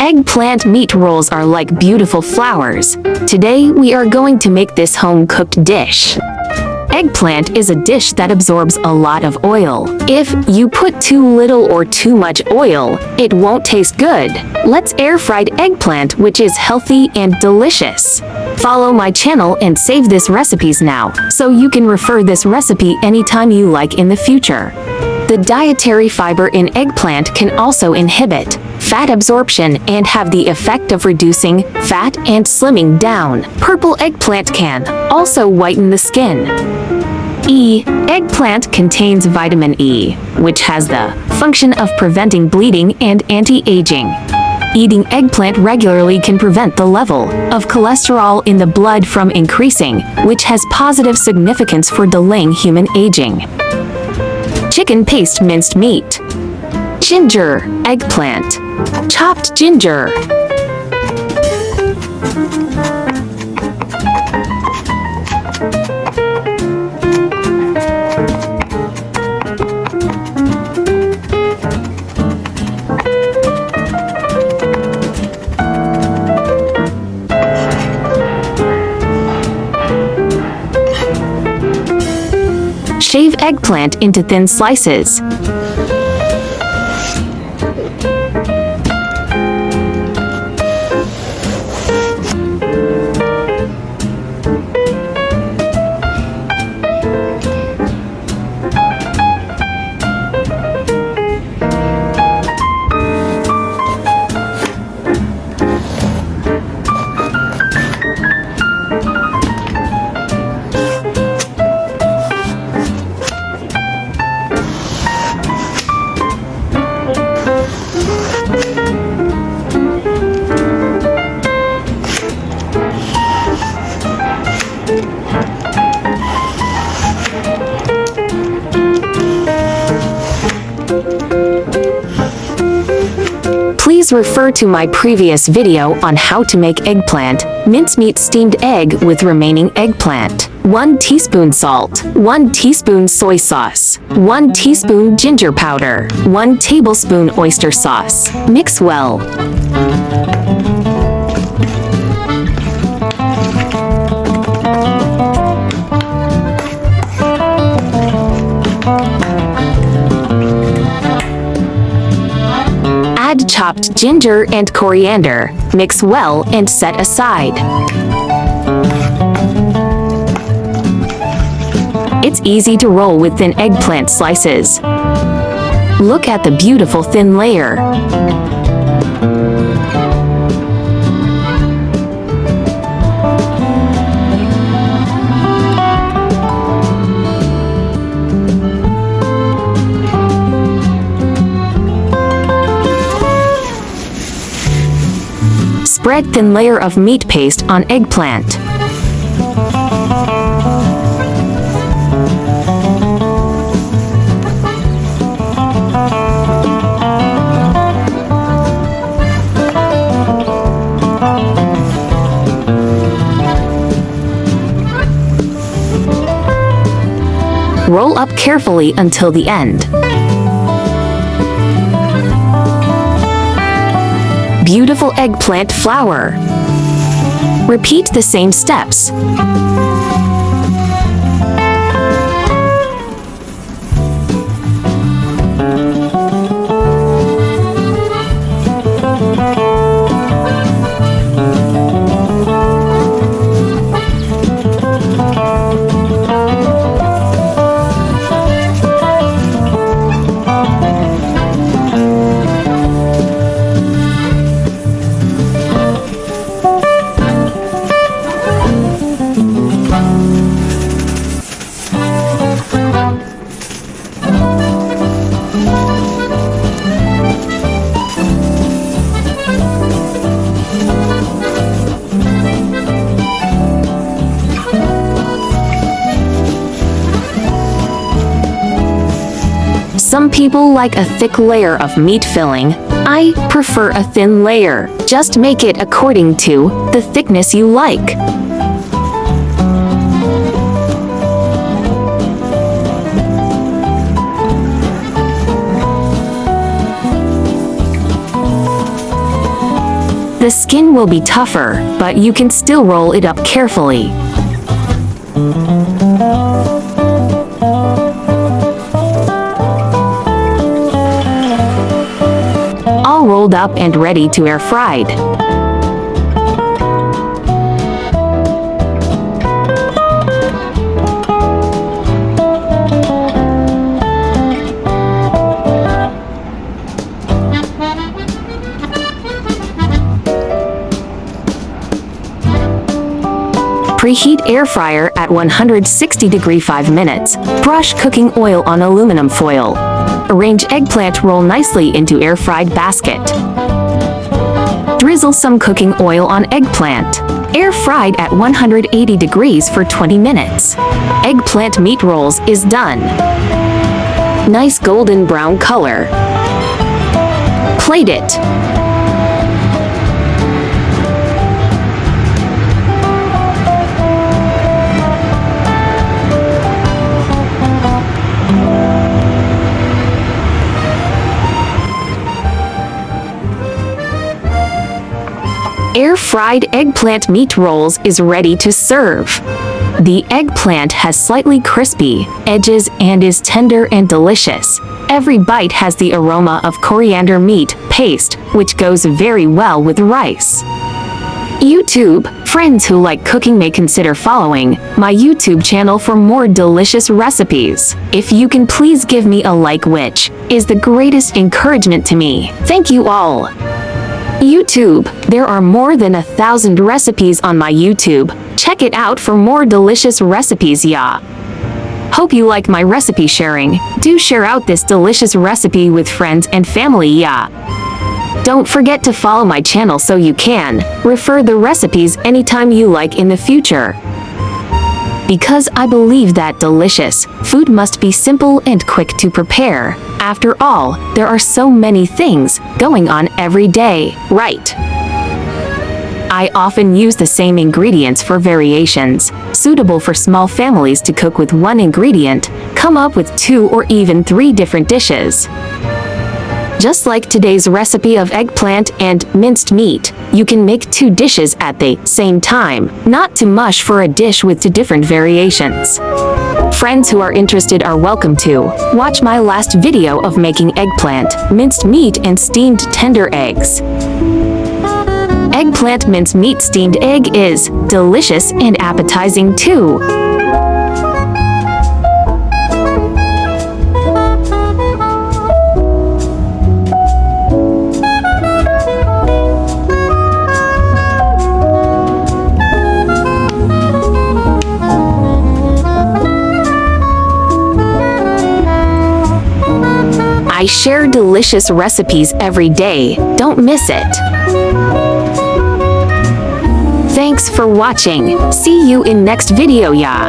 Eggplant meat rolls are like beautiful flowers. Today we are going to make this home-cooked dish. Eggplant is a dish that absorbs a lot of oil. If you put too little or too much oil, it won't taste good. Let's air-fried eggplant, which is healthy and delicious. Follow my channel and save this recipes now, so you can refer this recipe anytime you like in the future. The dietary fiber in eggplant can also inhibit fat absorption and have the effect of reducing fat and slimming down. Purple eggplant can also whiten the skin. Eggplant contains vitamin E, which has the function of preventing bleeding and anti-aging. Eating eggplant regularly can prevent the level of cholesterol in the blood from increasing, which has positive significance for delaying human aging. Chicken paste minced meat. Ginger, eggplant. Chopped ginger. Shave eggplant into thin slices. Please refer to my previous video on how to make eggplant mincemeat steamed egg with remaining eggplant. 1 teaspoon salt, 1 teaspoon soy sauce, 1 teaspoon ginger powder, 1 tablespoon oyster sauce. Mix well. Add chopped ginger and coriander. Mix well and set aside. It's easy to roll with thin eggplant slices. Look at the beautiful thin layer. Spread thin layer of meat paste on eggplant. Roll up carefully until the end. Beautiful eggplant flour. Repeat the same steps. Some people like a thick layer of meat filling. I prefer a thin layer. Just make it according to the thickness you like. The skin will be tougher, but you can still roll it up carefully. All rolled up and ready to air fried. Preheat air fryer at 160° 5 minutes. Brush cooking oil on aluminum foil. Arrange eggplant roll nicely into air-fried basket. Drizzle some cooking oil on eggplant. Air fried at 180 degrees for 20 minutes. Eggplant meat rolls is done. Nice golden brown color. Plate it. Air-fried eggplant meat rolls is ready to serve. The eggplant has slightly crispy edges and is tender and delicious. Every bite has the aroma of coriander meat paste, which goes very well with rice. YouTube, friends who like cooking may consider following my YouTube channel for more delicious recipes. If you can please give me a like, which is the greatest encouragement to me. Thank you all. YouTube, there are more than 1,000 recipes on my YouTube. Check it out for more delicious recipes, yeah. Hope you like my recipe sharing. Do share out this delicious recipe with friends and family, yeah. Don't forget to follow my channel so you can refer the recipes anytime you like in the future. Because I believe that delicious food must be simple and quick to prepare. After all, there are so many things going on every day, right? I often use the same ingredients for variations, suitable for small families to cook with one ingredient, come up with 2 or even 3 different dishes. Just like today's recipe of eggplant and minced meat, you can make 2 dishes at the same time, not to mush for a dish with 2 different variations. Friends who are interested are welcome to watch my last video of making eggplant, minced meat and steamed tender eggs. Eggplant minced meat steamed egg is delicious and appetizing too. I share delicious recipes every day. Don't miss it. Thanks for watching. See you in next video, yeah.